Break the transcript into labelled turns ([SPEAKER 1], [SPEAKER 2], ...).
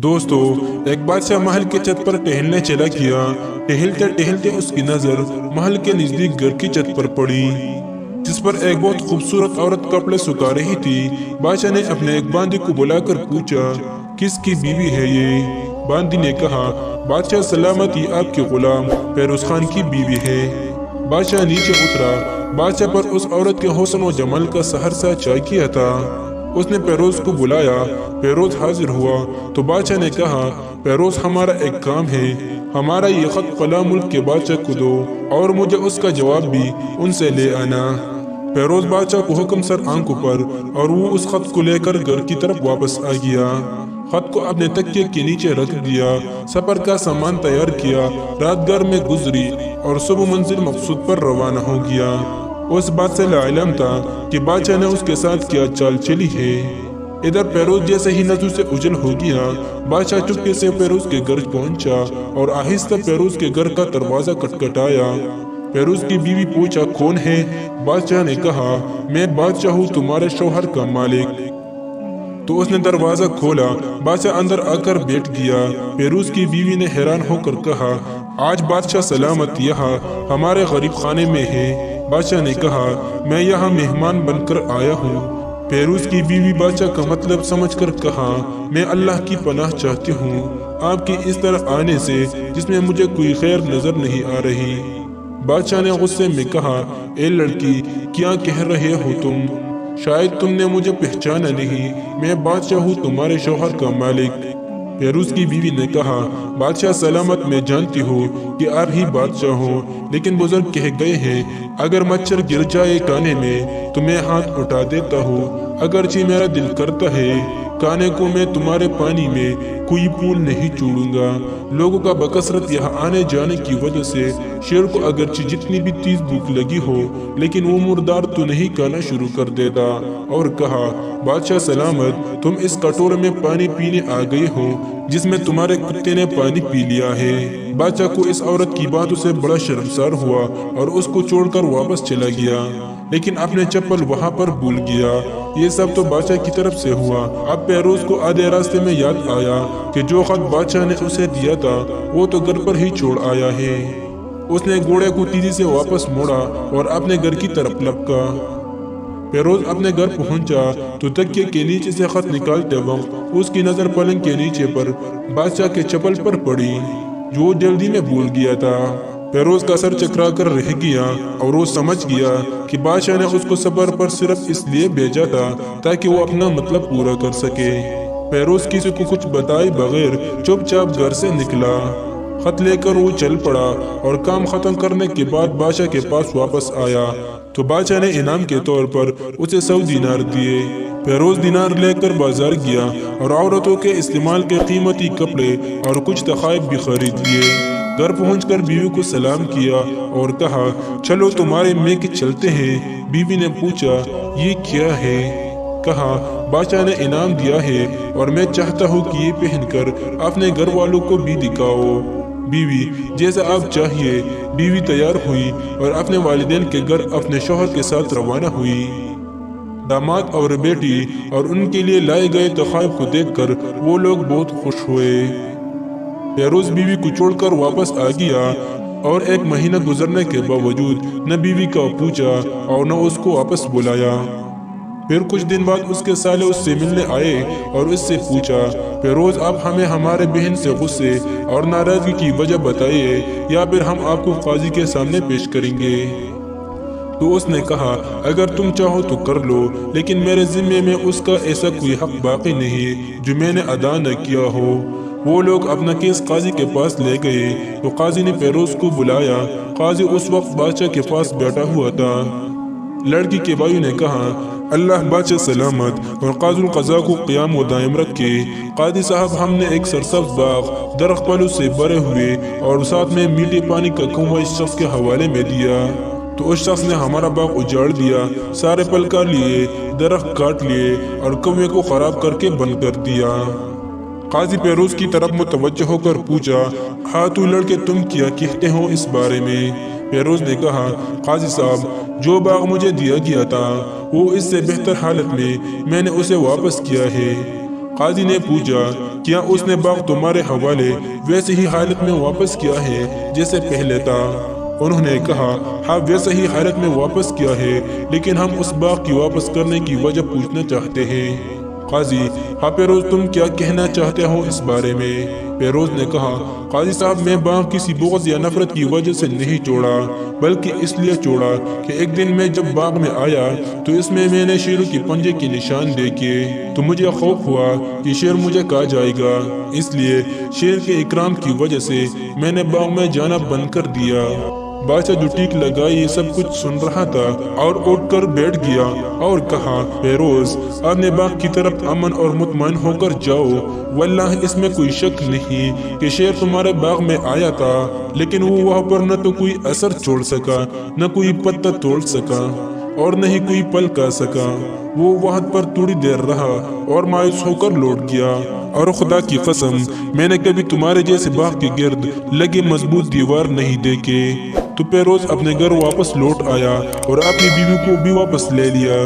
[SPEAKER 1] دوستو، ایک بادشاہ محل کے چھت پر ٹہلنے چلا گیا۔ ٹہلتے ٹہلتے اس کی نظر محل کے نزدیک گھر کی چھت پر پڑی، جس پر ایک بہت خوبصورت عورت کپڑے سکھا رہی تھی۔ بادشاہ نے اپنے ایک باندی کو بلا کر پوچھا، کس کی بیوی ہے یہ؟ باندی نے کہا، بادشاہ سلامت، یہ آپ کے غلام فیروز خان کی بیوی ہے۔ بادشاہ نیچے اترا۔ بادشاہ پر اس عورت کے حسن و جمال کا سحر چھا کیا تھا۔ اس نے فیروز کو بلایا۔ فیروز حاضر ہوا تو بادشاہ نے کہا، فیروز، ہمارا ایک کام ہے، ہمارا یہ خط فلاں ملک کے بادشاہ کو دو اور مجھے اس کا جواب بھی ان سے لے آنا۔ فیروز بادشاہ کو حکم سر آنکھوں پر، اور وہ اس خط کو لے کر گھر کی طرف واپس آ گیا۔ خط کو اپنے تکیے کے نیچے رکھ دیا، سفر کا سامان تیار کیا، رات گھر میں گزری اور صبح منزل مقصود پر روانہ ہو گیا۔ اس بات سے لا علم تھا کہ بادشاہ نے اس کے ساتھ کیا چال چلی ہے۔ ادھر فیروز جیسے ہی نظروں سے اوجھل ہو گیا، بادشاہ چپکے سے فیروز کے گھر پہنچا اور آہستہ فیروز کے گھر کا دروازہ کٹکھٹایا۔ فیروز کی بیوی پوچھا، کون ہے؟ بادشاہ نے کہا، میں بادشاہ ہوں، تمہارے شوہر کا مالک۔ تو اس نے دروازہ کھولا۔ بادشاہ اندر آ کر بیٹھ گیا۔ فیروز کی بیوی نے حیران ہو کر کہا، آج بادشاہ سلامت یہاں ہمارے غریب خانے میں ہے۔ بادشاہ نے کہا، میں یہاں مہمان بن کر آیا ہوں۔ فیروز کی بیوی بادشاہ کا مطلب سمجھ کر کہا، میں اللہ کی پناہ چاہتی ہوں آپ کی اس طرح آنے سے، جس میں مجھے کوئی خیر نظر نہیں آ رہی۔ بادشاہ نے غصے میں کہا، اے لڑکی، کیا کہہ رہے ہو تم؟ شاید تم نے مجھے پہچانا نہیں، میں بادشاہ ہوں، تمہارے شوہر کا مالک۔ فیروز کی بیوی نے کہا، بادشاہ سلامت، میں جانتی ہوں کہ آپ ہی بادشاہ ہوں، لیکن بزرگ کہہ گئے ہیں، اگر مچھر گر جائے کانے میں تو میں ہاتھ اٹھا دیتا ہوں، اگرچہ میرا دل کرتا ہے کانے کو میں تمہارے پانی میں کوئی پھول نہیں چھوڑوں گا۔ لوگوں کا بکثرت یہاں آنے جانے کی وجہ سے شیر کو اگرچہ جتنی بھی تیز بھوک لگی ہو، لیکن وہ مردار تو نہیں کھانا شروع کر دیتا، اور کہا، بادشاہ سلامت، تم اس کٹورے میں پانی پینے آ گئے ہو جس میں تمہارے کتے نے پانی پی لیا ہے۔ بادشاہ کو اس عورت کی باتوں سے بڑا شرمسار ہوا اور اس کو چھوڑ کر واپس چلا گیا، لیکن اپنے چپل وہاں پر بھول گیا۔ یہ سب تو بادشاہ کی طرف سے ہوا۔ اب فیروز کو آدھے راستے میں یاد آیا کہ جو خط بادشاہ نے اسے دیا تھا وہ تو گھر پر ہی چھوڑ آیا ہے۔ اس نے گھوڑے کو تیزی سے واپس موڑا اور اپنے گھر کی طرف لپکا۔ فیروز اپنے گھر پہنچا تو تکیے کے نیچے سے خط نکالتے وقت اس کی نظر پلنگ کے نیچے پر بادشاہ کے چپل پر پڑی، جو وہ جلدی میں بھول گیا تھا۔ فیروز کا سر چکرا کر رہ گیا اور وہ سمجھ گیا کہ بادشاہ نے اس کو سفر پر صرف اس لیے بھیجا تھا تاکہ وہ اپنا مطلب پورا کر سکے۔ فیروز کسی کو کچھ بتائے بغیر چپ چاپ گھر سے نکلا۔ خط لے کر وہ چل پڑا اور کام ختم کرنے کے بعد بادشاہ کے پاس واپس آیا تو بادشاہ نے انعام کے طور پر اسے 100 دینار دیے۔ فیروز دینار لے کر بازار گیا اور عورتوں کے استعمال کے قیمتی کپڑے اور کچھ تحائف بھی خرید لیے۔ گھر پہنچ کر بیوی کو سلام کیا اور کہا، چلو تمہارے میکے چلتے ہیں۔ بیوی نے پوچھا، یہ کیا ہے؟ کہا، بادشاہ نے انعام دیا ہے اور میں چاہتا ہوں کہ یہ پہن کر اپنے گھر والوں کو بھی دکھاؤ۔ بیوی، جیسا آپ چاہیے۔ بیوی تیار ہوئی اور اپنے والدین کے گھر اپنے شوہر کے ساتھ روانہ ہوئی۔ داماد اور بیٹی اور ان کے لیے لائے گئے تحائف کو دیکھ کر وہ لوگ بہت خوش ہوئے۔ فیروز بیوی کو چھوڑ کر واپس آ گیا اور 1 مہینہ گزرنے کے باوجود نہ بیوی کا پوچھا اور نہ اس کو واپس بلایا۔ پھر کچھ دن بعد اس کے سالے اس سے ملنے آئے اور اس سے پوچھا، فیروز، آپ ہمیں ہمارے بہن سے غصے اور ناراضگی کی وجہ بتائیے یا پھر ہم آپ کو قاضی کے سامنے پیش کریں گے۔ تو اس نے کہا، اگر تم چاہو تو کر لو، لیکن میرے ذمے میں اس کا ایسا کوئی حق باقی نہیں جو میں نے ادا نہ کیا ہو۔ وہ لوگ اپنا کیس قاضی کے پاس لے گئے تو قاضی نے فیروز کو بلایا۔ قاضی اس وقت بادشاہ کے پاس بیٹھا ہوا تھا۔ لڑکی کے بھائی نے کہا، اللہ بادشاہ سلامت اور قاضی القضاء کو قیام و دائم رکھے۔ قاضی صاحب، ہم نے ایک سرسبز باغ درخت پھلوں سے بھرے ہوئے اور ساتھ میں میٹھے پانی کا کنواں اس شخص کے حوالے میں دیا، تو اس شخص نے ہمارا باغ اجاڑ دیا، سارے پھل کر لیے، درخت کاٹ لیے اور کنویں کو خراب کر کے بند کر دیا۔ قاضی فیروز کی طرف متوجہ ہو کر پوچھا، ہاں تو لڑکے، تم کیا کہتے ہو اس بارے میں؟ فیروز نے کہا، قاضی صاحب، جو باغ مجھے دیا گیا تھا وہ اس سے بہتر حالت میں نے اسے واپس کیا ہے۔ قاضی نے پوچھا کیا اس نے باغ تمہارے حوالے ویسے ہی حالت میں واپس کیا ہے جیسے پہلے تھا؟ انہوں نے کہا ہاں ویسے ہی حالت میں واپس کیا ہے، لیکن ہم اس باغ کی واپس کرنے کی وجہ پوچھنا چاہتے ہیں۔ قاضی ہاں پیروز تم کیا کہنا چاہتے ہو اس بارے میں؟ پیروز نے کہا قاضی صاحب میں باغ کسی بغض یا نفرت کی وجہ سے نہیں چھوڑا، بلکہ اس لیے چھوڑا کہ ایک دن میں جب باغ میں آیا تو اس میں نے شیروں کی پنجے کے نشان دیکھے تو مجھے خوف ہوا کہ شیر مجھے کھا جائے گا، اس لیے شیر کے اکرام کی وجہ سے میں نے باغ میں جانا بند کر دیا۔ بادشاہ جو ٹیک لگا یہ سب کچھ سن رہا تھا اور اٹھ کر بیٹھ گیا اور کہا پیروز اپنے باغ کی طرف امن اور مطمئن ہو کر جاؤ، واللہ اس میں کوئی شک نہیں کہ شیر تمہارے باغ میں آیا تھا، لیکن وہ وہاں پر نہ تو کوئی اثر چھوڑ سکا، نہ کوئی پتا توڑ سکا اور نہ ہی کوئی پل کھا سکا۔ وہ وہاں پر تھوڑی دیر رہا اور مایوس ہو کر لوٹ گیا، اور خدا کی قسم میں نے کبھی تمہارے جیسے باغ کے گرد لگے مضبوط دیوار نہیں دیکھے۔ تو پیروز اپنے گھر واپس لوٹ آیا اور اپنی بیوی کو بھی واپس لے لیا۔